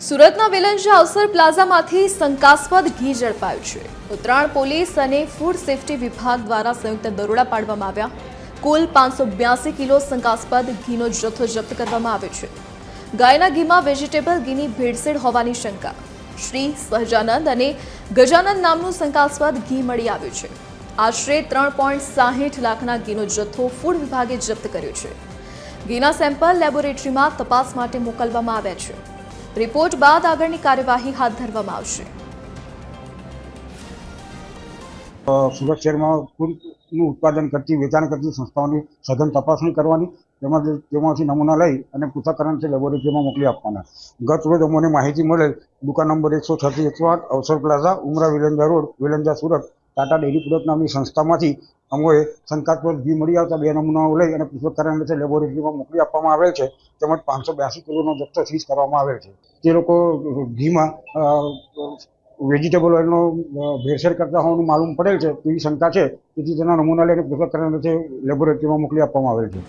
સુરતના વેલંજા અવસર પ્લાઝામાંથી શંકાસ્પદ ઘી ઝડપાયું છે। ઉત્તરાયણ પોલીસ અને ફૂડ સેફટી વિભાગ દ્વારા સંયુક્ત દરોડા પાડવામાં આવ્યા। કુલ 582 કિલો શંકાસ્પદ ઘીનો જથ્થો જપ્ત કરવામાં આવ્યો છે। ગાયના ઘીમાં વેજીટેબલ ઘીની ભેળસેળ હોવાની શંકા। શ્રી સહજાનંદ અને ગજાનંદ નામનું શંકાસ્પદ ઘી મળી આવ્યું છે। આશરે 3.60 લાખના ઘીનો જથ્થો ફૂડ વિભાગે જપ્ત કર્યો છે। ઘીના સેમ્પલ લેબોરેટરીમાં તપાસ માટે મોકલવામાં આવ્યા છે। રિપોર્ટ બાદ આગળની કાર્યવાહી હાથ ધરવામાં આવશે। સુરત શહેરમાં ફૂડનું ઉત્પાદન કરતી વેચાણ કરતી સંસ્થાઓની સઘન તપાસણી કરવાની, તેમાંથી નમૂના લઈ અને પૃથ્થકરણ લેબોરેટરીમાં મોકલી આપવાના। ગત રોજ અમને માહિતી મળેલ દુકાન number 106 108 Avsar plaza Umra Velanja road Velanja Surat Tata dairy product નામની સંસ્થામાંથી અમોએ શંકાસ્પદ ઘી મળી આવતા 2 નમૂનાઓ લઈ અને પૃથ્થકરણ લેબોરેટરીમાં મોકલી આપવામાં આવેલ છે। તેમજ 582 કિલોનો જથ્થો સીઝ કરવામાં આવેલ છે। તે લોકો ઘીમાં વેજીટેબલ ઓઇલનો ભેળસેળ કરતા હોવાનું માલુમ પડેલ છે તેવી શંકા છે, તેથી તેના નમૂના લઈને પૃથ્થકરણ લેબોરેટરીમાં મોકલી આપવામાં આવેલ છે।